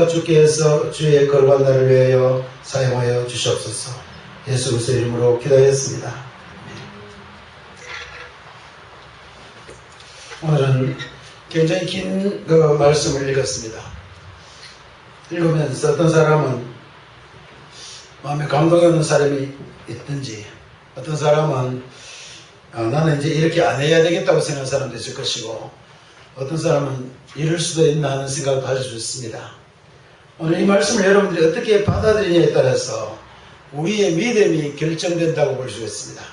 주께서 주의 거룩한 날을 위하여 사용하여 주시옵소서. 예수 그리스도의 이름으로 기도하였습니다. 오늘은 굉장히 긴 말씀을 읽었습니다. 읽으면서 어떤 사람은 마음에 감동이 오는 사람이 있든지, 어떤 사람은 나는 이제 이렇게 안 해야 되겠다고 생각하는 사람도 있을 것이고, 어떤 사람은 이럴 수도 있나 하는 생각을 가질 수 있습니다. 오늘 이 말씀을 여러분들이 어떻게 받아들이냐에 따라서 우리의 믿음이 결정된다고 볼 수 있습니다.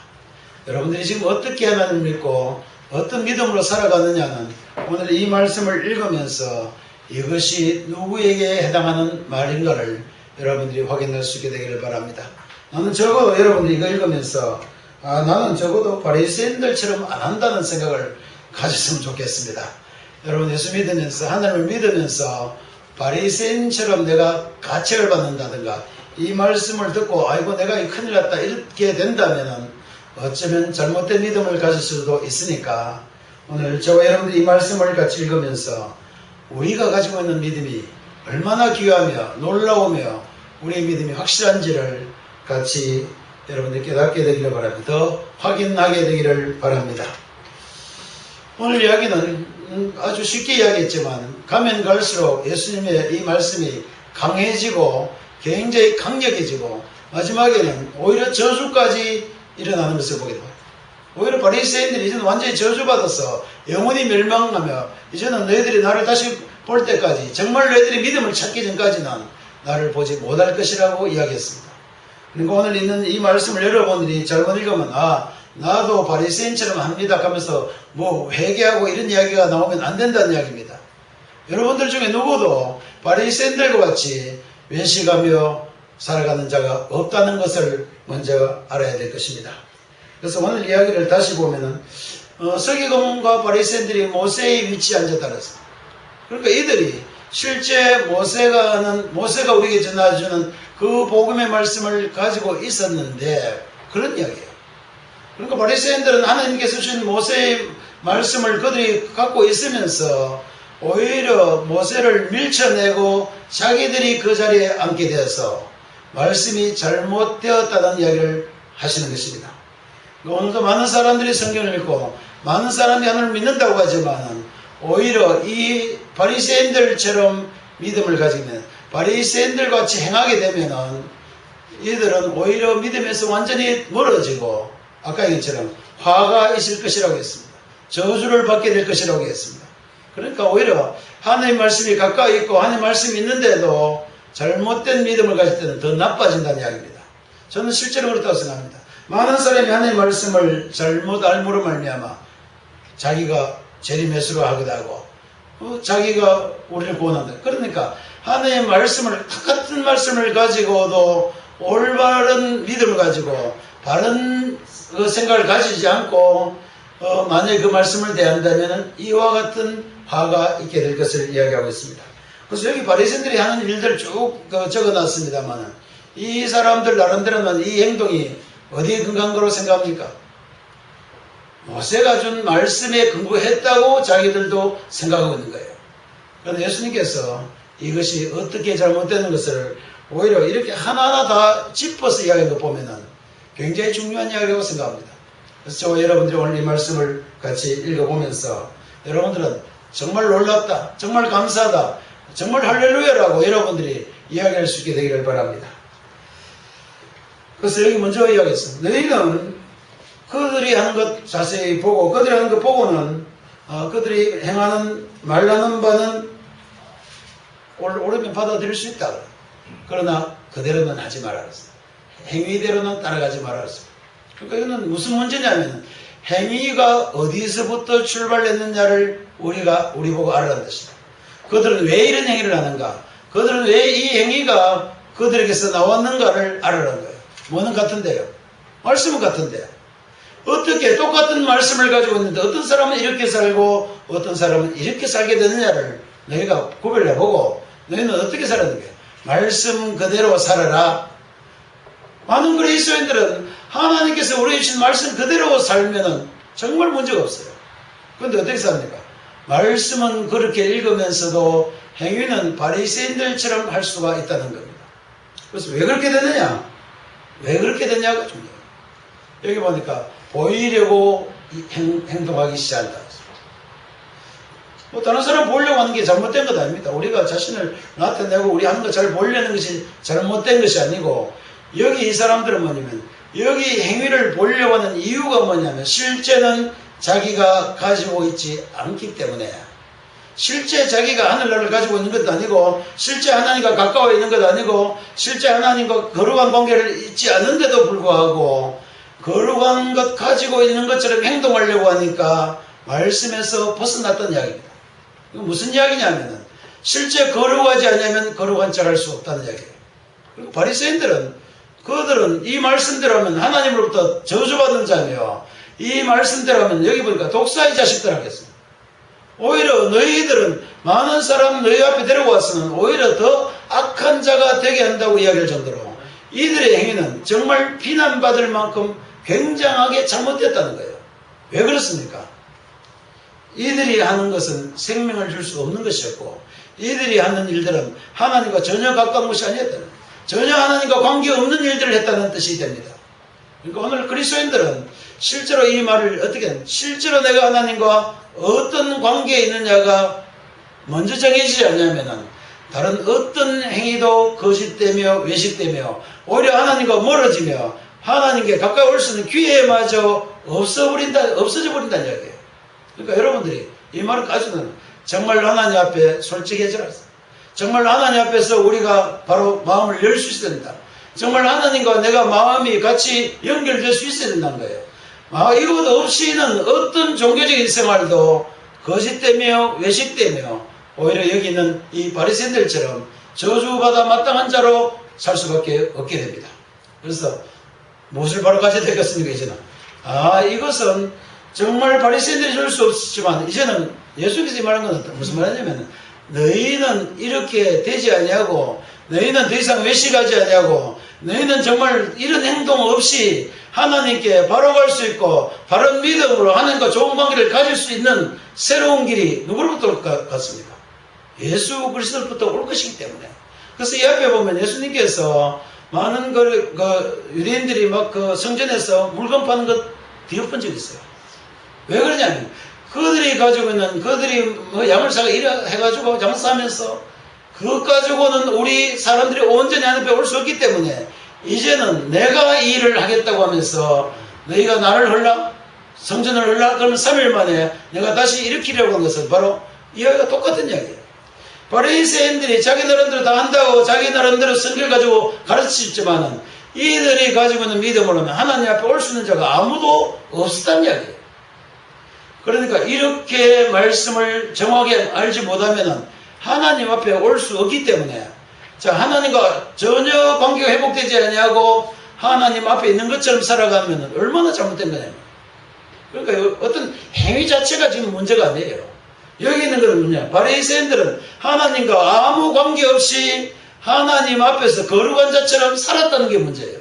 여러분들이 지금 어떻게 하나님을 믿고 어떤 믿음으로 살아가느냐는 오늘 이 말씀을 읽으면서 이것이 누구에게 해당하는 말인가를 여러분들이 확인할 수 있게 되기를 바랍니다. 나는 적어도 여러분들이 이거 읽으면서 나는 적어도 바리새인들처럼 안 한다는 생각을 가졌으면 좋겠습니다. 여러분 예수 믿으면서 하나님을 믿으면서 바리새인처럼 내가 가책을 받는다든가 이 말씀을 듣고 아이고 내가 큰일 났다 이렇게 된다면은 어쩌면 잘못된 믿음을 가질 수도 있으니까 오늘 저와 여러분들이 이 말씀을 같이 읽으면서 우리가 가지고 있는 믿음이 얼마나 귀하며 놀라우며 우리의 믿음이 확실한지를 같이 여러분들 깨닫게 되기를 바랍니다. 더 확인하게 되기를 바랍니다. 오늘 이야기는 아주 쉽게 이야기했지만 가면 갈수록 예수님의 이 말씀이 강해지고 굉장히 강력해지고 마지막에는 오히려 저주까지 일어나는 것을 보게 됩니다. 오히려 바리새인들이 이제는 완전히 저주받아서 영원히 멸망하며 이제는 너희들이 나를 다시 볼 때까지 정말 너희들이 믿음을 찾기 전까지는 나를 보지 못할 것이라고 이야기했습니다. 그러니까 오늘 있는 이 말씀을 여러분들이 잘못 읽으면 나도 바리새인처럼 합니다 하면서 뭐 회개하고 이런 이야기가 나오면 안 된다는 이야기입니다. 여러분들 중에 누구도 바리새인들과 같이 외식하며 살아가는 자가 없다는 것을 먼저 알아야 될 것입니다. 그래서 오늘 이야기를 다시 보면은 서기관과 바리새인들이 모세의 위치에 앉았다그랬습니다. 그러니까 이들이 실제 모세가 우리에게 전해주는 그 복음의 말씀을 가지고 있었는데 그런 이야기예요. 그러니까 바리새인들은 하나님께서 주신 모세의 말씀을 그들이 갖고 있으면서 오히려 모세를 밀쳐내고 자기들이 그 자리에 앉게 되어서 말씀이 잘못되었다는 이야기를 하시는 것입니다. 오늘도 많은 사람들이 성경을 읽고 많은 사람이 하나님을 믿는다고 하지만 오히려 이 바리새인들처럼 믿음을 가지면 바리새인들 같이 행하게 되면은 이들은 오히려 믿음에서 완전히 멀어지고 아까 얘기처럼 화가 있을 것이라고 했습니다. 저주를 받게 될 것이라고 했습니다. 그러니까 오히려 하나님의 말씀이 가까이 있고 하나님의 말씀이 있는데도 잘못된 믿음을 가질 때는 더 나빠진다는 이야기입니다. 저는 실제로 그렇다고 생각합니다. 많은 사람이 하나님의 말씀을 잘못 알므로 말미암아 자기가 재림회수를 하기도 하고 자기가 우리를 구원한다. 그러니까 하나님의 말씀을 똑같은 말씀을 가지고도 올바른 믿음을 가지고 바른 생각을 가지지 않고 만약에 그 말씀을 대한다면 이와 같은 화가 있게 될 것을 이야기하고 있습니다. 그래서 여기 바리새인들이 하는 일들을 쭉 적어놨습니다만 이 사람들 나름대로는 이 행동이 어디에 근거한 거로 생각합니까? 모세가 준 말씀에 근거했다고 자기들도 생각하고 있는 거예요. 그런데 예수님께서 이것이 어떻게 잘못되는 것을 오히려 이렇게 하나하나 다 짚어서 이야기한 거 보면은 굉장히 중요한 이야기라고 생각합니다. 그래서 저와 여러분들이 오늘 이 말씀을 같이 읽어보면서 여러분들은 정말 놀랍다, 정말 감사하다, 정말 할렐루야라고 여러분들이 이야기할 수 있게 되기를 바랍니다. 그래서 여기 먼저 이야기했습니다. 너희는 그들이 하는 것 자세히 보고 그들이 하는 것 보고는 그들이 행하는 말하는 바는 옳으면 받아들일 수 있다. 그러나 그대로는 하지 말아라. 행위대로는 따라가지 말아라. 그러니까 이거는 무슨 문제냐면 행위가 어디서부터 출발했느냐를 우리 보고 알아라는 것입니다. 그들은 왜 이런 행위를 하는가? 그들은 왜 이 행위가 그들에게서 나왔는가를 알아라는 거예요. 뭐는 같은데요? 말씀은 같은데요. 어떻게 똑같은 말씀을 가지고 있는데 어떤 사람은 이렇게 살고 어떤 사람은 이렇게 살게 되느냐를 너희가 구별해보고 너희는 어떻게 살았는가? 말씀 그대로 살아라. 많은 그리스도인들은 하나님께서 우리에게 주신 말씀 그대로 살면은 정말 문제가 없어요. 그런데 어떻게 삽니까? 말씀은 그렇게 읽으면서도 행위는 바리새인들처럼 할 수가 있다는 겁니다. 그래서 왜 그렇게 되느냐? 왜 그렇게 되냐가 중요해요. 여기 보니까 보이려고 행동하기 시작한다. 뭐 다른 사람 보려고 하는 게 잘못된 것 아닙니다. 우리가 자신을 나타내고 우리 하는 거 잘 보려는 것이 잘못된 것이 아니고, 여기 이 사람들은 뭐냐면 여기 행위를 보려고 하는 이유가 뭐냐면 실제는 자기가 가지고 있지 않기 때문에, 실제 자기가 하늘나라를 가지고 있는 것도 아니고, 실제 하나님과 가까워 있는 것도 아니고, 실제 하나님과 거룩한 관계를 잊지 않는데도 불구하고 거룩한 것 가지고 있는 것처럼 행동하려고 하니까 말씀에서 벗어났던 이야기입니다. 이건 무슨 이야기냐면은 실제 거룩하지 않으면 거룩한 척 할 수 없다는 이야기예요. 그리고 바리새인들은 그들은 이 말씀대로 하면 하나님으로부터 저주받는 자며, 이 말씀대로 하면 여기 보니까 독사의 자식들 하겠습니다. 오히려 너희들은 많은 사람 너희 앞에 데려와서는 오히려 더 악한 자가 되게 한다고 이야기할 정도로 이들의 행위는 정말 비난받을 만큼 굉장하게 잘못됐다는 거예요. 왜 그렇습니까? 이들이 하는 것은 생명을 줄 수 없는 것이었고, 이들이 하는 일들은 하나님과 전혀 가까운 것이 아니었다는 거예요. 전혀 하나님과 관계없는 일들을 했다는 뜻이 됩니다. 그러니까 오늘 그리스도인들은 실제로 이 말을 어떻게 하는, 실제로 내가 하나님과 어떤 관계에 있느냐가 먼저 정해지지 않냐면은 다른 어떤 행위도 거짓되며 외식되며 오히려 하나님과 멀어지며 하나님께 가까이 올 수 있는 기회마저 없어져 버린다는 이야기예요. 그러니까 여러분들이 이 말을 가지고는 정말 하나님 앞에 솔직해져라. 정말 하나님 앞에서 우리가 바로 마음을 열 수 있어야 된다. 정말 하나님과 내가 마음이 같이 연결될 수 있어야 된다는 거예요. 이것 없이는 어떤 종교적인 생활도 거짓되며 외식되며 오히려 여기 있는 이 바리새인들처럼 저주받아 마땅한 자로 살 수밖에 없게 됩니다. 그래서 무엇을 바로 가져야 되겠습니까? 이제는 이것은 정말 바리새인들이 줄 수 없지만 이제는 예수께서 말한 건 무슨 말이냐면, 너희는 이렇게 되지 아니하고, 너희는 더 이상 외식하지 아니하고, 너희는 정말 이런 행동 없이 하나님께 바로 갈 수 있고 바른 믿음으로 하나님과 좋은 관계를 가질 수 있는 새로운 길이 누구로부터 올 것 같습니까? 예수 그리스도로부터 올 것이기 때문에. 그래서 이 앞에 보면 예수님께서 많은 유대인들이 막 성전에서 물건 파는 것 뒤엎은 적이 있어요. 왜 그러냐면 그들이 가지고 있는, 그들이 양을 사가 해가지고 장사하면서 그것 가지고는 우리 사람들이 온전히 하나님 앞에 올 수 없기 때문에 이제는 내가 이 일을 하겠다고 하면서 너희가 나를 헐라? 성전을 헐라? 그러면 3일 만에 내가 다시 일으키려고 한 것은 바로 이야기가 똑같은 이야기예요. 바리새인들이 자기 나름대로 다 한다고 자기 나름대로 성경 가지고 가르치지만은 이들이 가지고 있는 믿음으로는 하나님 앞에 올 수 있는 자가 아무도 없었다는 이야기예요. 그러니까 이렇게 말씀을 정확하게 알지 못하면은 하나님 앞에 올 수 없기 때문에, 자, 하나님과 전혀 관계가 회복되지 아니하고 하나님 앞에 있는 것처럼 살아가면 얼마나 잘못된 거냐면, 그러니까 어떤 행위 자체가 지금 문제가 아니에요. 여기 있는 것은 뭐냐, 바리새인들은 하나님과 아무 관계 없이 하나님 앞에서 거룩한 자처럼 살았다는 게 문제예요.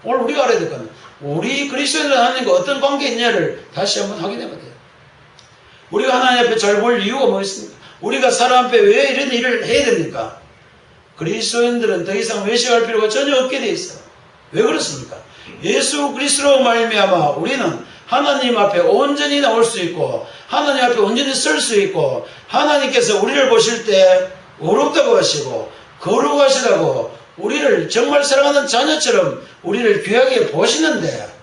오늘 우리가 알아야 될 건, 우리 그리스도인들 하나님과 어떤 관계에 있냐를 다시 한번 확인해봐야 돼요. 우리가 하나님 앞에 잘 볼 이유가 뭐 있습니까? 우리가 사람 앞에 왜 이런 일을 해야 됩니까? 그리스도인들은 더 이상 외식할 필요가 전혀 없게 돼 있어요. 왜 그렇습니까? 예수 그리스도로 말미암아 우리는 하나님 앞에 온전히 나올 수 있고 하나님 앞에 온전히 설 수 있고, 하나님께서 우리를 보실 때 어렵다고 하시고 거룩하시다고 우리를 정말 사랑하는 자녀처럼 우리를 귀하게 보시는데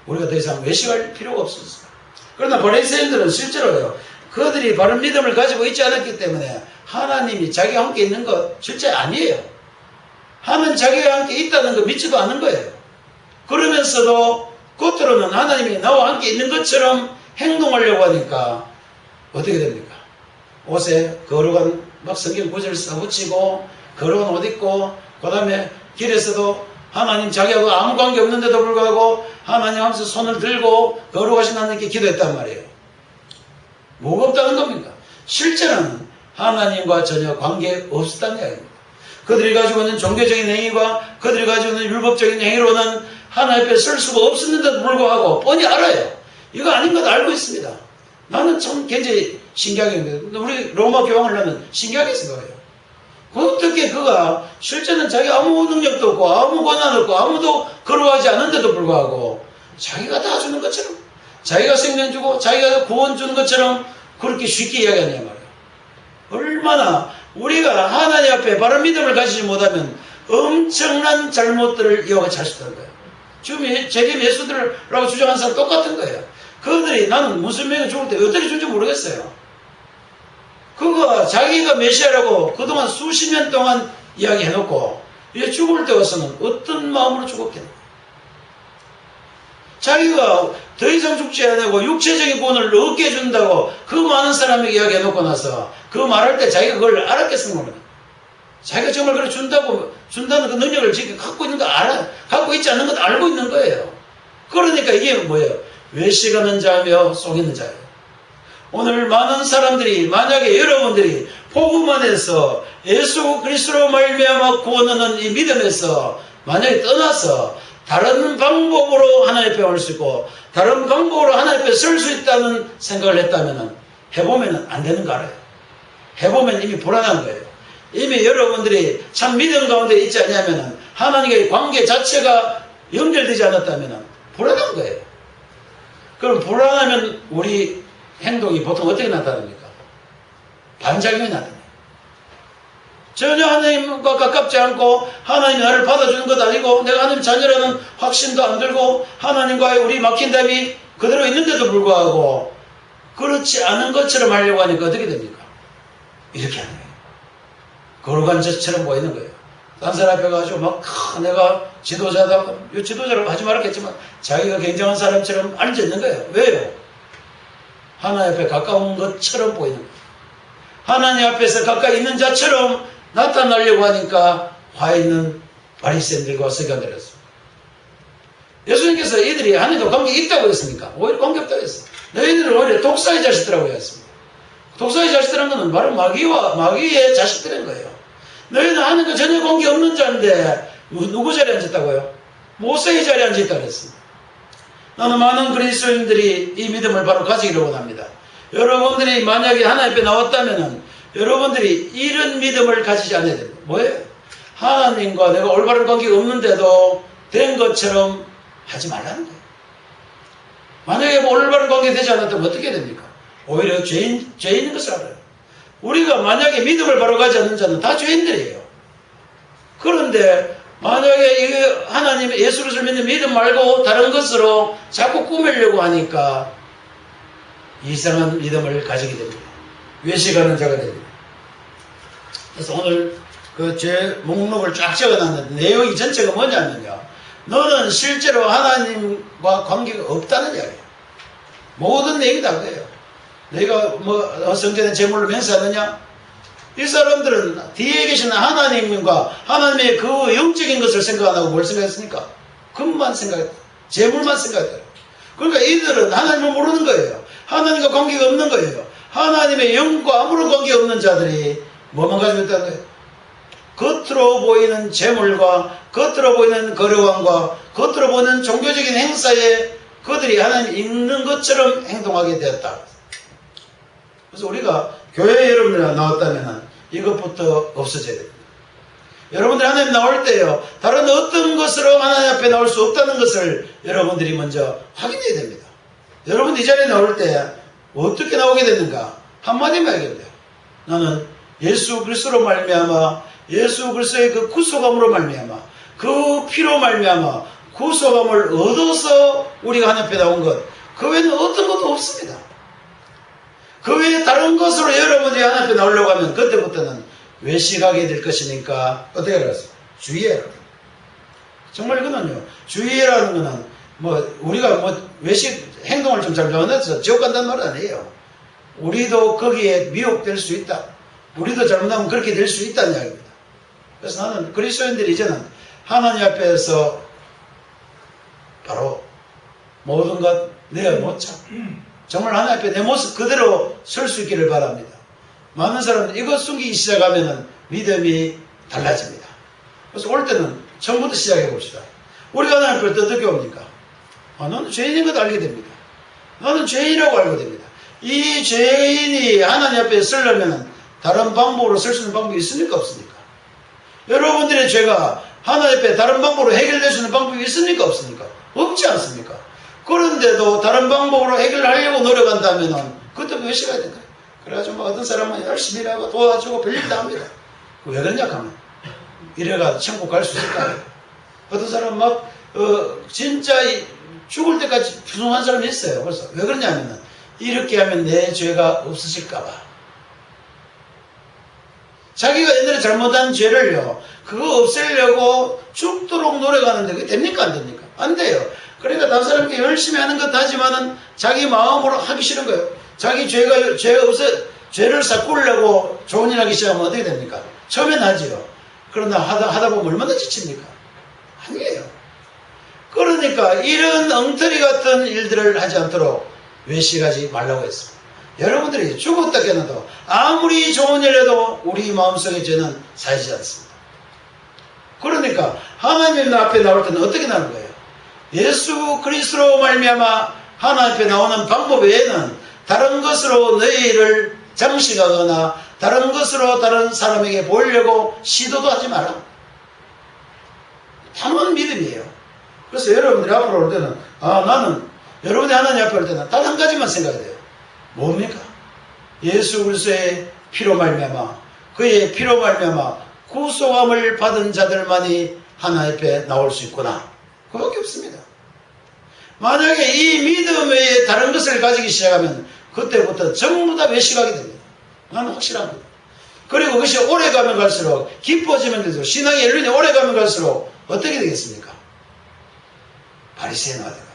우리가 더 이상 외식할 필요가 없었어요. 그러나 바리새인들은 실제로요, 그들이 바른 믿음을 가지고 있지 않았기 때문에 하나님이 자기와 함께 있는 것 실제 아니에요. 하나님 자기와 함께 있다는 거 믿지도 않은 거예요. 그러면서도 겉으로는 하나님이 나와 함께 있는 것처럼 행동하려고 하니까 어떻게 됩니까? 옷에 거룩한 막 성경 구절을 써붙이고 거룩한 옷 입고, 그 다음에 길에서도 하나님 자기하고 아무 관계 없는데도 불구하고 하나님 하면서 손을 들고 거룩하신 하나님께 기도했단 말이에요. 뭐가 없다는 겁니까? 실제는 하나님과 전혀 관계 없었다는 이야기입니다. 그들이 가지고 있는 종교적인 행위와 그들이 가지고 있는 율법적인 행위로는 하나님 앞에 설 수가 없었는데도 불구하고 뻔히 알아요. 이거 아닌 것 알고 있습니다. 나는 참 굉장히 신기하게 생각해요. 우리 로마 교황을 하면 신기하게 생각해요. 어떻게 그가 실제는 자기 아무 능력도 없고 아무 권한 없고 아무도 거부하지 않는데도 불구하고 자기가 다 주는 것처럼, 자기가 생명 주고 자기가 구원 주는 것처럼 그렇게 쉽게 이야기하냐 말이에요. 얼마나 우리가 하나님 앞에 바른 믿음을 가지지 못하면 엄청난 잘못들을 이어가지 할 수 있다는 거예요. 지금 재림 예수들이라고 주장하는 사람 똑같은 거예요. 그들이 나는 무슬림이 죽을 때 어떻게 죽을지 모르겠어요. 그거 자기가 메시아라고 그동안 수십 년 동안 이야기해놓고 이제 죽을 때 와서는 어떤 마음으로 죽었겠나. 자기가 더 이상 죽지 않고 육체적인 구원을 얻게 해준다고 그 많은 사람에게 이야기해놓고 나서 그 말할 때 자기가 그걸 알았겠습니까? 모르겠어요. 자기가 정말 그걸 준다는 그 능력을 지금 갖고 있는 거 갖고 있지 않는 건 알고 있는 거예요. 그러니까 이게 뭐예요? 외식하는 자며 속이는 자예요. 오늘 많은 사람들이, 만약에 여러분들이 복음 안에서 예수 그리스도로 말미암아 구원하는 이 믿음에서 만약에 떠나서 다른 방법으로 하나님 앞에 올 수 있고 다른 방법으로 하나님 앞에 설 수 있다는 생각을 했다면 해보면 안 되는 거 알아요. 해보면 이미 불안한 거예요. 이미 여러분들이 참 믿음 가운데 있지 않냐면 하나님과의 관계 자체가 연결되지 않았다면 불안한 거예요. 그럼 불안하면 우리 행동이 보통 어떻게 나타납니까? 반작용이 나타나요. 전혀 하나님과 가깝지 않고 하나님이 나를 받아주는 것 아니고 내가 하나님 자녀라는 확신도 안 들고 하나님과의 우리 막힌 담이 그대로 있는데도 불구하고 그렇지 않은 것처럼 하려고 하니까 어떻게 됩니까? 이렇게 하는 거예요. 거룩한 자처럼 보이는 거예요. 딴 사람 앞에 가지고 막 내가 지도자다, 지도자라고 하지 말았겠지만 자기가 굉장한 사람처럼 앉아있는 거예요. 왜요? 하나님 앞에 가까운 것처럼 보이는 거예요. 하나님 앞에서 가까이 있는 자처럼 나타나려고 하니까 화 있는 바리새인들과 서기관들이 했습니다. 예수님께서 이들이 하나님과 관계 있다고 했습니까? 오히려 관계 없다고 했어요. 너희들은 오히려 독사의 자식들이라고 했습니다. 독사의 자식들은 것은 바로 마귀의 자식들인 거예요. 너희는 하나님과 전혀 관계 없는 자인데 누구 자리에 앉았다고요? 모세의 자리에 앉아있다고 했습니다. 나는 많은 그리스도인들이 이 믿음을 바로 가지기를 원합니다. 여러분들이 만약에 하나님 앞에 나왔다면 여러분들이 이런 믿음을 가지지 않아야 됩니다. 뭐예요? 하나님과 내가 올바른 관계가 없는데도 된 것처럼 하지 말라는 거예요. 만약에 올바른 관계가 되지 않았다면 어떻게 됩니까? 오히려 죄인인 것을 알아요. 우리가 만약에 믿음을 바로 가지 않는 자는 다 죄인들이에요. 그런데 만약에 이게 하나님 예수를 믿는 믿음 말고 다른 것으로 자꾸 꾸미려고 하니까 이상한 믿음을 가지게 됩니다. 외식하는 자가 됩니다. 그래서 오늘 그 제 목록을 쫙 적어놨는데 내용이 전체가 뭐냐면요. 너는 실제로 하나님과 관계가 없다는 이야기예요. 모든 내용이 다 그래요. 내가 성전의 제물로 맹세하느냐? 이 사람들은 뒤에 계시는 하나님과 하나님의 그 영적인 것을 생각 안 하고 뭘 생각했습니까? 금만 생각했다. 제물만 생각했다. 그러니까 이들은 하나님을 모르는 거예요. 하나님과 관계가 없는 거예요. 하나님의 영과 아무런 관계가 없는 자들이 뭐만 가지고 있다는 거예요? 겉으로 보이는 제물과 겉으로 보이는 거래왕과 겉으로 보이는 종교적인 행사에 그들이 하나님 있는 것처럼 행동하게 되었다. 그래서 우리가 교회 여러분들 나왔다면 이것부터 없어져야 됩니다. 여러분들이 하나님 나올 때요, 다른 어떤 것으로 하나님 앞에 나올 수 없다는 것을 여러분들이 먼저 확인해야 됩니다. 여러분 이 자리에 나올 때 어떻게 나오게 되는가? 한마디만 얘기해요. 나는 예수 그리스도로 말미암아 예수 그리스도의 그 구속함으로 말미암아 그 피로 말미암아 구속함을 얻어서 우리가 하나님 앞에 나온 것, 그 외에는 어떤 것도 없습니다. 그 외에 다른 것으로 여러분들이 하나님 앞에 나오려고 하면 그때부터는 외식하게 될 것이니까 어떻게 알았어요? 주의해라. 정말 이거는요, 주의해라는 거는 우리가 외식 행동을 좀 잘못해서 지옥 간다는 말은 아니에요. 우리도 거기에 미혹될 수 있다. 우리도 잘못하면 그렇게 될 수 있다는 이야기입니다. 그래서 나는 그리스도인들이 이제는 하나님 앞에서 바로 모든 것 내어놓자. 정말 하나님 앞에 내 모습 그대로 설 수 있기를 바랍니다. 많은 사람들 이것 숨기기 시작하면 믿음이 달라집니다. 그래서 올 때는 처음부터 시작해 봅시다. 우리가 하나님 앞에 어떻게 옵니까? 나는 죄인인 것 알게 됩니다. 나는 죄인이라고 알게 됩니다. 이 죄인이 하나님 앞에 쓰려면 다른 방법으로 쓸 수 있는 방법이 있습니까? 없습니까? 여러분들의 죄가 하나님 앞에 다른 방법으로 해결될 수 있는 방법이 있습니까? 없습니까? 없지 않습니까? 그런데도 다른 방법으로 해결하려고 노력한다면 그것도 외식해야 된다. 그래가지고 어떤 사람은 열심히 일하고 도와주고 별일 다 합니다. 왜 그러냐 하면 이래가 천국 갈 수 있을까요? 어떤 사람은 막 진짜 죽을 때까지 부정한 사람이 있어요. 그래서 왜 그러냐면 이렇게 하면 내 죄가 없어질까봐. 자기가 옛날에 잘못한 죄를요, 그거 없애려고 죽도록 노력하는데 그게 됩니까? 안 됩니까? 안 돼요. 그러니까 다른 사람께 열심히 하는 것 하지만은 자기 마음으로 하기 싫은 거예요. 자기 죄를 삭구려고 좋은 일 하기 시작하면 어떻게 됩니까? 처음엔 하지요. 그러나 하다 보면 얼마나 지칩니까? 아니에요. 그러니까 이런 엉터리 같은 일들을 하지 않도록 외식하지 말라고 했습니다. 여러분들이 죽었다 깨어나도 아무리 좋은 일 해도 우리 마음속에 죄는 사라지지 않습니다. 그러니까 하나님 앞에 나올 때는 어떻게 나오는 거예요? 예수 그리스도로 말미암아 하나님 앞에 나오는 방법 외에는 다른 것으로 너희를 장식하거나 다른 것으로 다른 사람에게 보이려고 시도도 하지 마라. 단호한 믿음이에요. 그래서 여러분들이 앞으로 올 때는 나는 여러분이 하나님 앞에 올 때는 단 한 가지만 생각해야 돼요. 뭡니까? 예수 그리스도의 피로 말미암아 그의 피로 말미암아 구속함을 받은 자들만이 하나님 앞에 나올 수 있구나. 그밖에 없습니다. 만약에 이 믿음 외에 다른 것을 가지기 시작하면 그때부터 전부 다 외식하게 됩니다. 나는 확실합니다. 그리고 그것이 오래가면 갈수록 깊어지면 되죠. 신앙의 연륜이 오래가면 갈수록 어떻게 되겠습니까? 바리새인화가 돼요.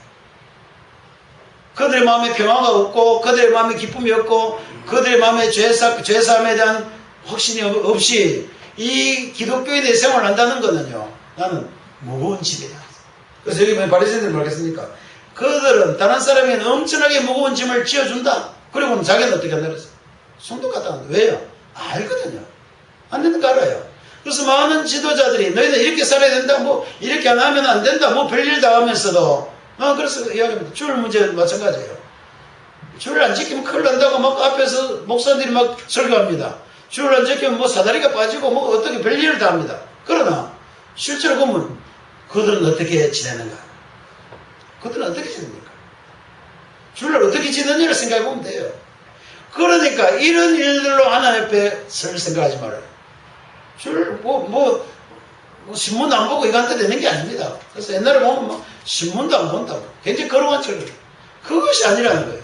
그들의 마음에 평화가 없고 그들의 마음에 기쁨이 없고 그들의 마음에 죄사함에 대한 확신이 없이 이 기독교인의 생활을 한다는 것은요, 나는 무거운 짐이다. 그래서 여기 바리새인들이 뭐겠습니까? 그들은 다른 사람에게는 엄청나게 무거운 짐을 지어준다. 그리고는 자기는 어떻게 한다 그랬어요? 손도 갖다 한다. 왜요? 알거든요. 안 되는 거 알아요. 그래서 많은 지도자들이 너희는 이렇게 살아야 된다, 뭐 이렇게 안 하면 안 된다, 뭐 별일 다 하면서도 그래서 이야기합니다. 줄 문제 마찬가지예요. 줄을 안 지키면 큰일 난다고 막 앞에서 목사들이 막 설교합니다. 줄을 안 지키면 뭐 사다리가 빠지고 뭐 어떻게 별일을 다 합니다. 그러나 실제로 보면 그들은 어떻게 지내는가? 그들은 어떻게 지냅니까? 줄을 어떻게 지내느냐를 생각해 보면 돼요. 그러니까 이런 일들로 하나님 앞에 설 생각하지 말아요. 줄 신문 안 보고 이거 한테 되는 게 아닙니다. 그래서 옛날에 보면 막 신문도 안 본다고 굉장히 거룩한 척을. 그것이 아니라는 거예요.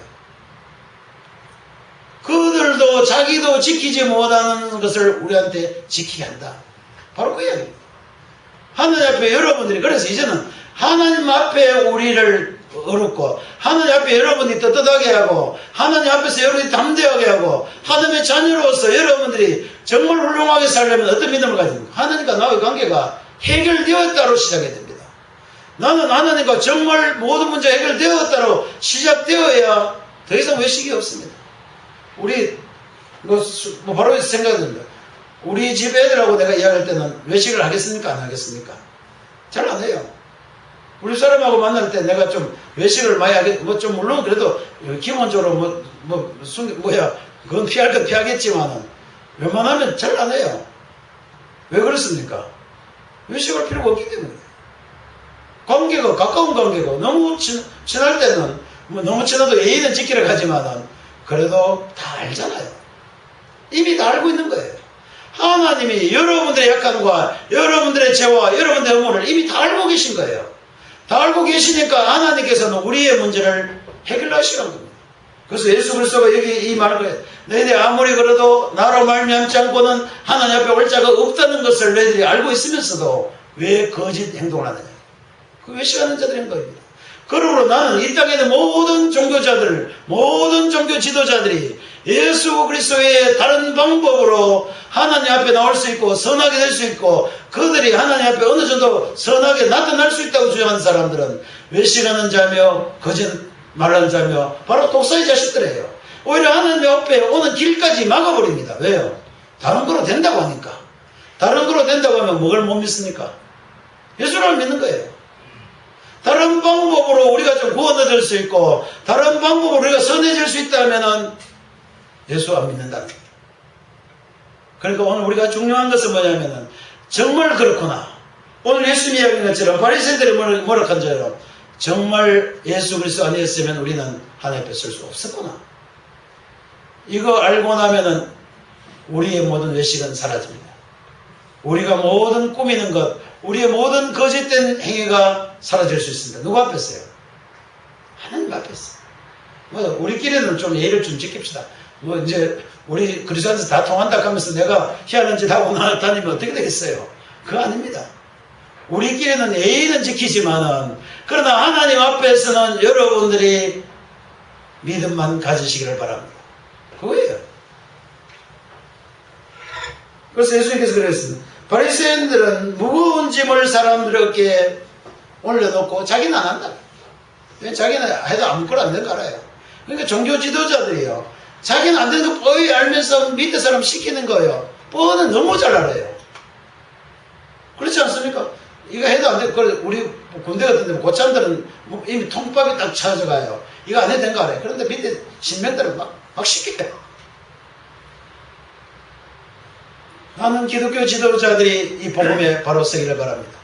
그들도 자기도 지키지 못하는 것을 우리한테 지키게 한다. 바로 그 이야기입니다. 하나님 앞에 여러분들이, 그래서 이제는 하나님 앞에 우리를 어렵고 하나님 앞에 여러분이 떳떳하게 하고 하나님 앞에서 여러분이 담대하게 하고 하나님의 자녀로서 여러분들이 정말 훌륭하게 살려면 어떤 믿음을 가집니까? 하나님과 나의 관계가 해결되었다로 시작해야 됩니다. 나는 하나님과 정말 모든 문제가 해결되었다로 시작되어야 더 이상 외식이 없습니다. 우리 바로 생각합니다. 우리 집 애들하고 내가 이야기할 때는 외식을 하겠습니까? 안 하겠습니까? 잘 안 해요. 우리 사람하고 만날 때 내가 좀 외식을 많이 하겠, 좀 물론 그래도 기본적으로 그건 피할 건 피하겠지만은 웬만하면 잘 안 해요. 왜 그렇습니까? 외식할 필요가 없기 때문에. 관계가 가까운 관계고 너무 친할 때는 너무 친해도 예의는 지키러 가지만은 그래도 다 알잖아요. 이미 다 알고 있는 거예요. 하나님이 여러분들의 약함과 여러분들의 죄와 여러분들의 의문을 이미 다 알고 계신 거예요. 다 알고 계시니까 하나님께서는 우리의 문제를 해결하시는 겁니다. 그래서 예수 그리스도가 여기 이 말을 해요. 너희들이 아무리 그래도 나로 말미암지 않고는 하나님 앞에 올 자가 없다는 것을 너희들이 알고 있으면서도 왜 거짓 행동을 하느냐. 그 외식하는 자들인 겁니다. 그러므로 나는 이 땅에 있는 모든 종교자들, 모든 종교 지도자들이 예수 그리스도의 다른 방법으로 하나님 앞에 나올 수 있고 선하게 될 수 있고 그들이 하나님 앞에 어느 정도 선하게 나타날 수 있다고 주장하는 사람들은 외식하는 자며 거짓 말하는 자며 바로 독사의 자식들이에요. 오히려 하나님 앞에 오는 길까지 막아버립니다. 왜요? 다른 거로 된다고 하니까. 다른 거로 된다고 하면 뭘 못 믿습니까? 예수를 믿는 거예요. 다른 방법으로 우리가 좀 구원 얻을 수 있고 다른 방법으로 우리가 선해질 수 있다면 예수 안 믿는다는 겁니다. 그러니까 오늘 우리가 중요한 것은 뭐냐면 정말 그렇구나. 오늘 예수님 이야기한 것처럼 바리새인들이 뭐라 한 자로 정말 예수 그리스도 아니었으면 우리는 하나님 앞에 설 수 없었구나. 이거 알고 나면은 우리의 모든 외식은 사라집니다. 우리가 모든 꾸미는 것, 우리의 모든 거짓된 행위가 사라질 수 있습니다. 누구 앞에서요? 하나님 앞에서. 우리끼리는 좀 예의를 좀 지킵시다. 이제 우리 그리스도인에서 다 통한다 하면서 내가 희한한 짓 하고 다니면 어떻게 되겠어요? 그거 아닙니다. 우리끼리는 예의는 지키지만은 그러나 하나님 앞에서는 여러분들이 믿음만 가지시기를 바랍니다. 그거예요. 그래서 예수님께서 그랬습니다. 바리새인들은 무거운 짐을 사람들에게 올려놓고 자기는 안 한다. 왜 자기는 해도 아무것도 안 되는 거 알아요. 그러니까 종교 지도자들이요. 자기는 안 되는 거 뻔히 알면서 밑에 사람 시키는 거예요. 뻔히 너무 잘 알아요. 그렇지 않습니까? 이거 해도 안 되고, 우리 군대 같은 데 고참들은 이미 통밥이 딱 찾아가요. 이거 안 해도 되는 거 알아요. 그런데 밑에 신명들은 막 시켜요. 나는 기독교 지도자들이 이 복음에 바로 서기를 바랍니다.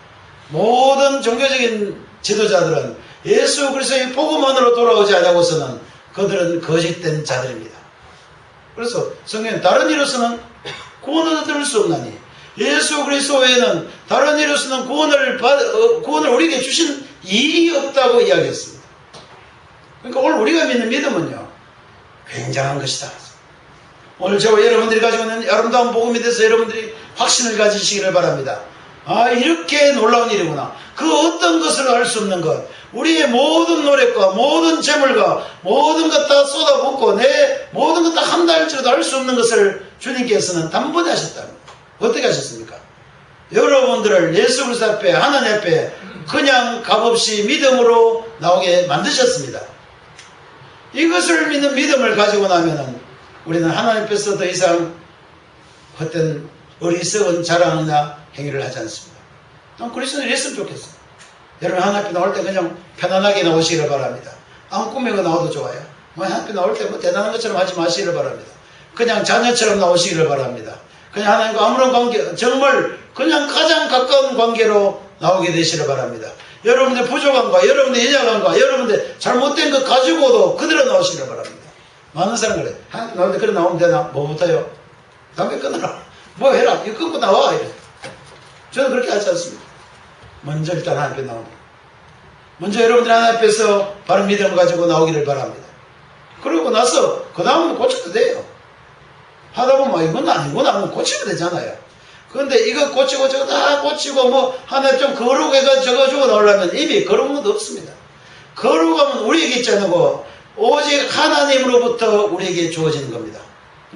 모든 종교적인 지도자들은 예수 그리스도의 복음 안으로 돌아오지 않고서는 그들은 거짓된 자들입니다. 그래서 성경은 다른 이로서는 구원을 얻을 수 없나니 예수 그리스도 외에는 다른 이로서는 구원을 우리에게 주신 일이 없다고 이야기했습니다. 그러니까 오늘 우리가 믿는 믿음은요, 굉장한 것이다. 오늘 저와 여러분들이 가지고 있는 아름다운 복음에 대해서 여러분들이 확신을 가지시기를 바랍니다. 아, 이렇게 놀라운 일이구나. 그 어떤 것을 알 수 없는 것, 우리의 모든 노력과 모든 재물과 모든 것 다 쏟아붓고 내 모든 것 다 한다 할지라도 알 수 없는 것을 주님께서는 단번에 하셨답니다. 어떻게 하셨습니까? 여러분들을 예수 그리스도 앞에 하나님 앞에 그냥 값없이 믿음으로 나오게 만드셨습니다. 이것을 믿는 믿음을 가지고 나면은 우리는 하나님 앞에서 더 이상 헛된 어리석은 자랑이나 행위를 하지 않습니다. 난 그리스도는 이랬으면 좋겠어요. 여러분 하나님 앞에 나올 때 그냥 편안하게 나오시기를 바랍니다. 아무 꾸미고 나와도 좋아요. 하나님 앞에 나올 때 대단한 것처럼 하지 마시기를 바랍니다. 그냥 자녀처럼 나오시기를 바랍니다. 그냥 하나님과 아무런 관계, 정말 그냥 가장 가까운 관계로 나오게 되시기를 바랍니다. 여러분들 부족함과 여러분들 연약함과 여러분들 잘못된 것 가지고도 그대로 나오시기를 바랍니다. 많은 사람 그래. 하나님 나올 때 그래 나오면 되나? 뭐부터요? 담배 끊어라. 뭐 해라. 이거 끊고 나와. 이래. 저는 그렇게 하지 않습니다. 먼저 일단 하나님 앞에 나옵니다. 먼저 여러분들 하나님 앞에서 바른 믿음을 가지고 나오기를 바랍니다. 그러고 나서 그 다음은 고쳐도 돼요. 하다 보면 이건 아니구나 하면 고치면 되잖아요. 그런데 이거 고치고 저거 다 고치고 뭐 하나 좀 거룩해가 적어주고 나오려면 이미 거룩한 것도 없습니다. 거룩하면 우리에게 있지 않고 오직 하나님으로부터 우리에게 주어지는 겁니다.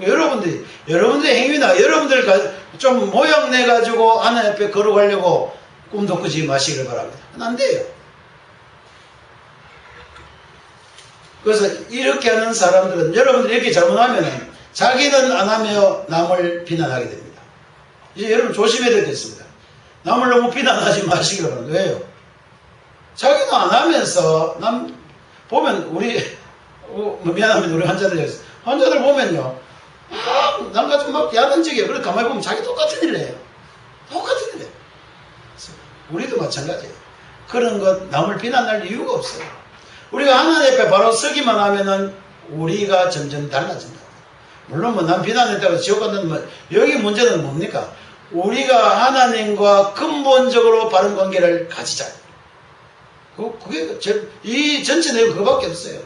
여러분들의 행위나 여러분들 좀 모양 내가지고 하나님 앞에 거룩하려고 꿈도 꾸지 마시기를 바랍니다. 안 돼요. 그래서 이렇게 하는 사람들은 여러분들이 이렇게 잘못하면 자기는 안 하며 남을 비난하게 됩니다. 이제 여러분 조심해야 되겠습니다. 남을 너무 비난하지 마시기를 바랍니다. 왜요? 자기는 안 하면서 보면 미안합니다. 우리 환자들 보면요. 남과 좀 막 야단지게 그래 가만히 보면 자기 똑같은 일을 해요. 똑같은 일 해요. 우리도 마찬가지예요. 그런 것 남을 비난할 이유가 없어요. 우리가 하나님 앞에 바로 서기만 하면은 우리가 점점 달라진다. 물론 뭐 남 비난했다고 지옥 간다는 여기 문제는 뭡니까? 우리가 하나님과 근본적으로 바른 관계를 가지자. 그게 이 전체 내용 그거밖에 없어요.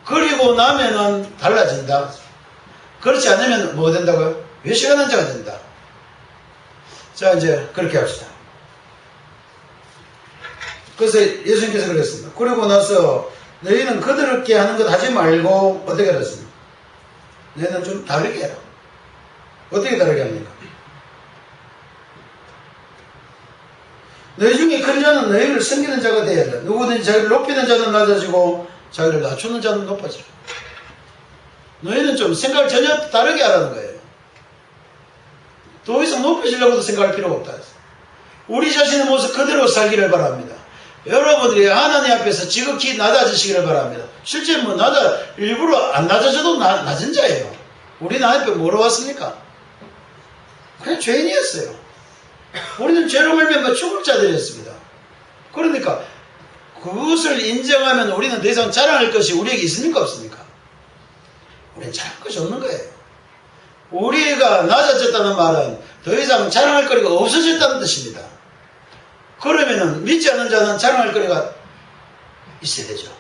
그리고 나면은 달라진다. 그렇지 않으면 뭐 된다고요? 외식하는 자가 된다. 자, 이제 그렇게 합시다. 그래서 예수님께서 그랬습니다. 그리고 나서 너희는 그들께 하는 것 하지 말고 어떻게 하랬습니까? 너희는 좀 다르게 해라. 어떻게 다르게 합니까? 너희 중에 큰 자는 너희를 섬기는 자가 되어야 한다. 누구든지 자기를 높이는 자는 낮아지고 자기를 낮추는 자는 높아지라. 너희는 좀 생각을 전혀 다르게 하라는 거예요. 더 이상 높여지려고도 생각할 필요가 없다. 우리 자신의 모습 그대로 살기를 바랍니다. 여러분들이 하나님 앞에서 지극히 낮아지시기를 바랍니다. 실제 뭐 일부러 안 낮아져도 낮은 자예요. 우리는 하나님 앞에 뭐로 왔습니까? 그냥 죄인이었어요. 우리는 죄로 말미암아 죽을 자들이었습니다. 그러니까 그것을 인정하면 우리는 더 이상 자랑할 것이 우리에게 있습니까? 없습니까? 우리는 자랑할 것이 없는 거예요. 우리가 낮아졌다는 말은 더 이상 자랑할 거리가 없어졌다는 뜻입니다. 그러면은 믿지 않는 자는 자랑할 거리가 있어야 되죠.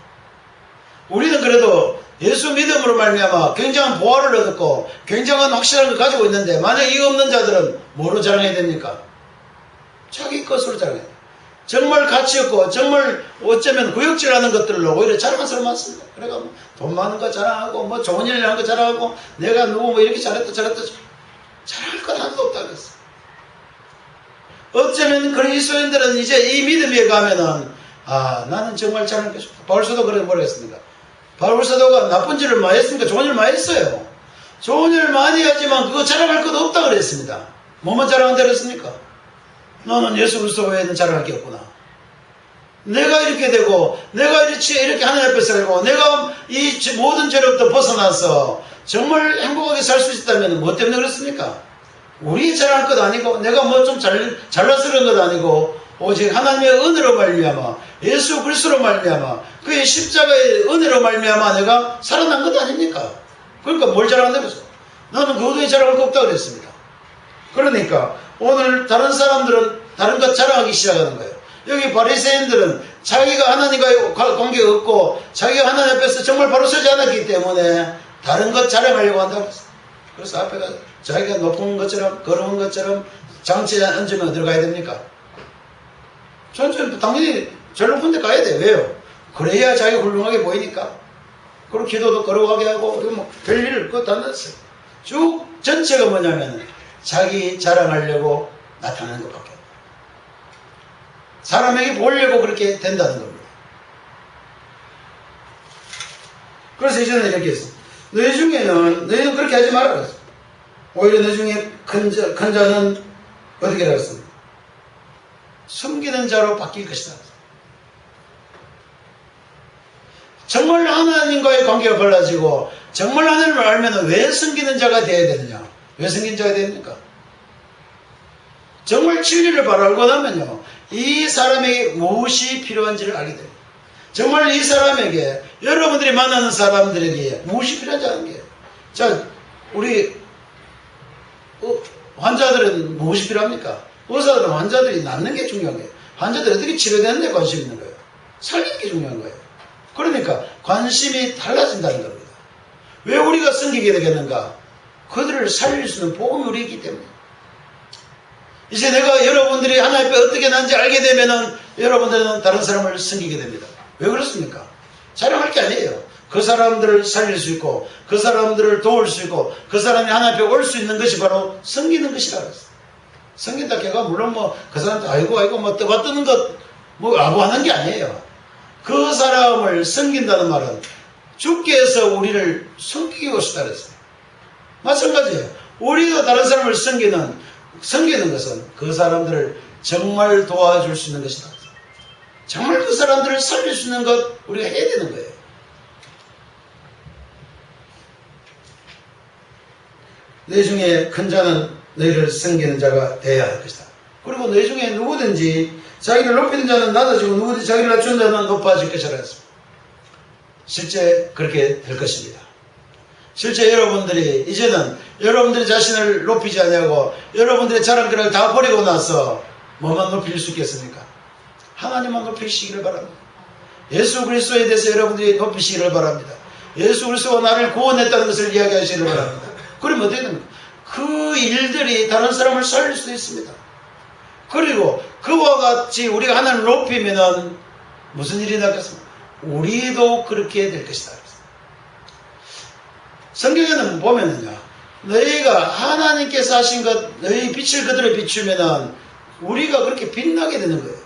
우리는 그래도 예수 믿음으로 말미암아 굉장한 보화를 얻었고 굉장한 확실한 걸 가지고 있는데, 만약 이거 없는 자들은 뭐로 자랑해야 됩니까? 자기 것으로 자랑해야 돼요. 정말 가치 없고 정말 어쩌면 구역질하는 것들로 오히려 자랑하는 사람 많습니다. 그러니까 뭐 돈 많은 거 자랑하고 뭐 좋은 일 하는 거 자랑하고 내가 누구 뭐 이렇게 잘했다 자랑할 것 하나도 없다 그랬어. 어쩌면 그리스도인들은 이제 이 믿음 위에 가면은 나는 정말 자랑할 것이 없다. 바울사도 그래 뭐라 했습니까? 바울사도가 나쁜 일을 많이 했습니까? 좋은 일 많이 했어요. 좋은 일을 많이 했지만 그거 자랑할 것 없다 그랬습니다. 뭐만 자랑한다 그랬습니까? 너는 예수 그리스도 외에는 자랑할 게 없구나. 내가 이렇게 되고 내가 이렇게 하나님 앞에 살고 내가 이 모든 죄로부터 벗어나서 정말 행복하게 살 수 있다면 뭐 때문에 그렇습니까? 우리 자랑할 것 아니고 내가 뭐 좀 잘나서 그런 것 아니고 오직 하나님의 은혜로 말미암아 예수 그리스도로 말미암아 그의 십자가의 은혜로 말미암아 내가 살아난 것 아닙니까? 그러니까 뭘 자랑한다면서? 나는 그것에 자랑할 거 없다 그랬습니다. 그러니까 오늘 다른 사람들은 다른 것 자랑하기 시작하는 거예요. 여기 바리새인들은 자기가 하나님과의 관계가 없고 자기가 하나님 앞에서 정말 바로 서지 않았기 때문에 다른 것 자랑하려고 한다고 했어요. 그래서 앞에 가서 자기가 높은 것처럼 걸어온 것처럼 장치에 앉으면 어디로 가야 됩니까? 저는 당연히 제일 높은 데 가야 돼요. 왜요? 그래야 자기가 훌륭하게 보이니까. 그리고 기도도 걸어가게 하고 뭐 별일을 그거 다 넣었어요. 쭉 전체가 뭐냐면 자기 자랑하려고 나타나는 것밖에 없어요. 사람에게 보려고 그렇게 된다는 겁니다. 그래서 이제는 이렇게 했어. 너희는 그렇게 하지 말라 그랬어. 오히려 너희 중에 큰 자는 어떻게 되었습니까? 숨기는 자로 바뀔 것이다. 정말 하나님과의 관계가 벌어지고 정말 하나님을 알면 왜 숨기는 자가 되어야 되느냐? 왜 숨기는 자가 됩니까? 정말 진리를 바로 알고 나면요, 이 사람에게 무엇이 필요한지를 알게 됩니다. 정말 이 사람에게, 여러분들이 만나는 사람들에게 무엇이 필요한지 아는 게, 자, 우리 환자들은 무엇이 필요합니까? 의사들은 환자들이 낫는 게 중요한 거예요. 환자들이 어떻게 치료되는 데 관심이 있는 거예요. 살리는 게 중요한 거예요. 그러니까 관심이 달라진다는 겁니다. 왜 우리가 섬기게 되겠는가? 그들을 살릴 수 있는 복음이 우리 있기 때문에. 이제 내가 여러분들이 하나님 앞에 어떻게 난지 알게 되면은 여러분들은 다른 사람을 섬기게 됩니다. 왜 그렇습니까? 자랑할 게 아니에요. 그 사람들을 살릴 수 있고 그 사람들을 도울 수 있고 그 사람이 하나님 앞에 올 수 있는 것이 바로 섬기는 것이라 그랬어요. 섬긴다 걔가 물론 뭐 그 사람한테 아이고 뭐 떠받드는 것 뭐 아부하는 게 아니에요. 그 사람을 섬긴다는 말은 주께서 우리를 섬기기 오셨다 그랬어요. 마찬가지예요. 우리가 다른 사람을 섬기는 것은 그 사람들을 정말 도와줄 수 있는 것이다. 정말 그 사람들을 살릴 수 있는 것 우리가 해야 되는 거예요. 너희 중에 큰 자는 너희를 섬기는 자가 되어야 할 것이다. 그리고 너희 중에 누구든지 자기를 높이는 자는 낮아지고 누구든지 자기를 낮추는 자는 높아질 것이라 했습니다. 실제 그렇게 될 것입니다. 실제 여러분들이 이제는 여러분들이 자신을 높이지 않냐고 여러분들의 자랑거리를 다 버리고 나서 뭐만 높일 수 있겠습니까? 하나님만 높이시기를 바랍니다. 예수 그리스도에 대해서 여러분들이 높이시기를 바랍니다. 예수 그리스도가 나를 구원했다는 것을 이야기하시기를 바랍니다. 그러면 어떻게 됩니까? 그 일들이 다른 사람을 살릴 수도 있습니다. 그리고 그와 같이 우리가 하나님을 높이면은 무슨 일이 나겠습니까? 우리도 그렇게 될 것이다. 성경에는 보면은요, 너희가 하나님께서 하신 것, 너희 빛을 그대로 비추면은 우리가 그렇게 빛나게 되는 거예요.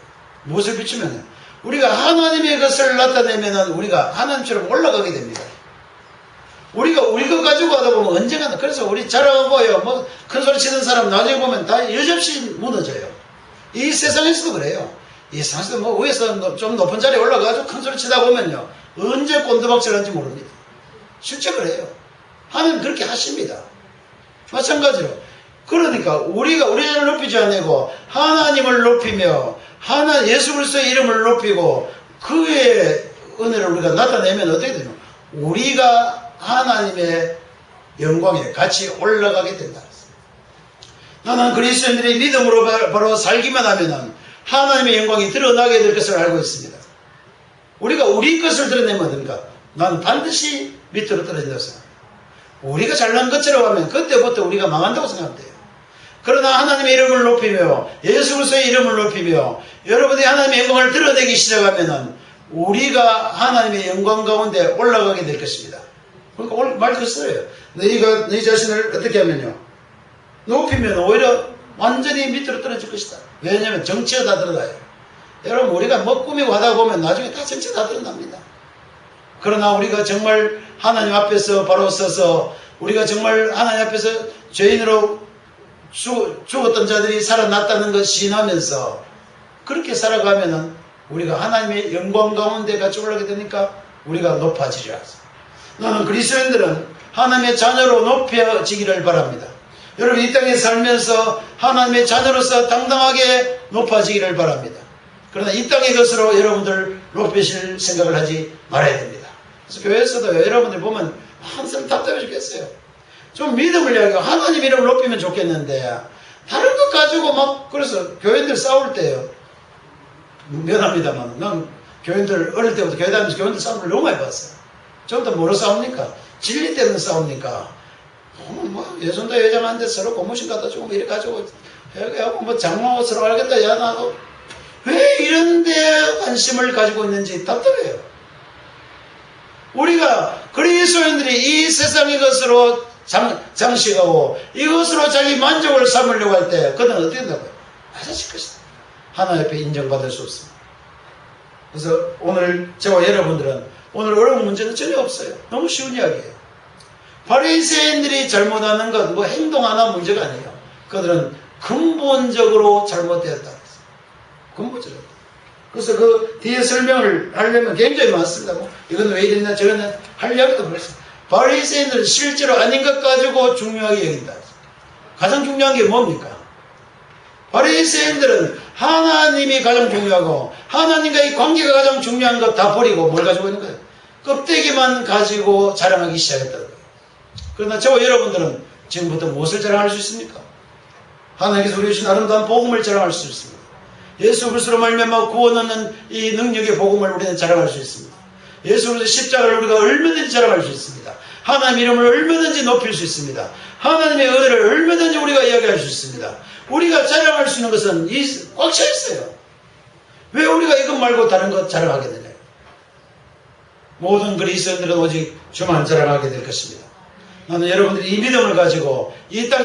무엇을 비추면은? 우리가 하나님의 것을 나타내면은 우리가 하나님처럼 올라가게 됩니다. 우리가 우리 것 가지고 하다 보면 언젠가는, 그래서 우리 자랑하고요, 뭐 큰 소리 치는 사람 나중에 보면 다 여지없이 무너져요. 이 세상에서도 그래요. 이 상식도 뭐 위에서 좀 높은 자리에 올라가가지고 큰 소리 치다 보면요. 언제 꼰두박질 하는지 모릅니다. 실제 그래요. 하나님 그렇게 하십니다. 마찬가지로. 그러니까 우리가 우리 자신을 높이지 않고 하나님을 높이며 예수 그리스도의 이름을 높이고 그의 은혜를 우리가 나타내면 어떻게 되냐? 우리가 하나님의 영광에 같이 올라가게 된다. 나는 그리스도인들이 믿음으로 바로 살기만 하면 하나님의 영광이 드러나게 될 것을 알고 있습니다. 우리가 우리 것을 드러내면 어떤가? 나는 반드시 밑으로 떨어진다고 생각합니다. 우리가 잘난 것처럼 하면 그때부터 우리가 망한다고 생각돼요. 그러나 하나님의 이름을 높이며 예수 그리스도의 이름을 높이며 여러분이 하나님의 영광을 드러내기 시작하면 우리가 하나님의 영광 가운데 올라가게 될 것입니다. 그러니까 오늘 말 그랬어요. 너희가 너희 자신을 어떻게 하면요, 높이면 오히려 완전히 밑으로 떨어질 것이다. 왜냐하면 정치가 다 드러나요. 여러분 우리가 뭐 꾸미고 하다 보면 나중에 다 정치가 다 드러납니다. 그러나 우리가 정말 하나님 앞에서 바로 서서 우리가 정말 하나님 앞에서 죄인으로 죽었던 자들이 살아났다는 것 시인하면서 그렇게 살아가면은 우리가 하나님의 영광 가운데 같이 올라가게 되니까 우리가 높아지리라. 나는 그리스도인들은 하나님의 자녀로 높여지기를 바랍니다. 여러분 이 땅에 살면서 하나님의 자녀로서 당당하게 높아지기를 바랍니다. 그러나 이 땅의 것으로 여러분들 높이실 생각을 하지 말아야 됩니다. 그래서 교회에서도 여러분들 보면 항상 답답해 죽겠어요. 좀 믿음을 이야기하고 하나님 이름을 높이면 좋겠는데 다른 것 가지고 막 그래서 교회들 싸울 때요. 미안합니다만 난 교회들 어릴 때부터 교회 다니면서 교회들 싸움을 너무 많이 봤어요. 전부터 뭐로 싸웁니까? 진리 때문에 싸웁니까? 뭐 예전도 회장한테 서로 고무신 갖다 주고 뭐 이래 가지고 해갖고 뭐 장모 서로 알겠다 야 나 왜 이런데 관심을 가지고 있는지 답답해요. 우리가 그리스도인들이 이 세상의 것으로 장식하고 이것으로 자기 만족을 삼으려고 할 때 그는 어떻게 된다고요? 맞아질 것이다. 하나님 앞에 인정받을 수 없습니다. 그래서 오늘 저와 여러분들은 오늘 어려운 문제는 전혀 없어요. 너무 쉬운 이야기예요. 바리새인들이 잘못하는 건 뭐 행동 하나 문제가 아니에요. 그들은 근본적으로 잘못되었다. 근본적으로. 그래서 그 뒤에 설명을 하려면 굉장히 많습니다. 뭐 이건 왜 이랬나 저거는 할 이야기도 그랬어요. 바리새인들은 실제로 아닌 것 가지고 중요하게 여긴다. 가장 중요한 게 뭡니까? 바리새인들은 하나님이 가장 중요하고 하나님과의 관계가 가장 중요한 것 다 버리고 뭘 가지고 있는 거예요? 껍데기만 가지고 자랑하기 시작했다는 거예요. 그러나 저와 여러분들은 지금부터 무엇을 자랑할 수 있습니까? 하나님께서 우리 주신 아름다운 복음을 자랑할 수 있습니다. 예수 그리스도로 말미암아 구원 얻는 이 능력의 복음을 우리는 자랑할 수 있습니다. 예수 그리스도의 십자가를 우리가 얼마든지 자랑할 수 있습니다. 하나님 이름을 얼마든지 높일 수 있습니다. 하나님의 은혜를 얼마든지 우리가 이야기할 수 있습니다. 우리가 자랑할 수 있는 것은 꽉 차 있어요. 왜 우리가 이것 말고 다른 것 자랑하게 되냐? 모든 그리스도인들은 오직 주만 자랑하게 될 것입니다. 나는 여러분들이 이 믿음을 가지고 이 땅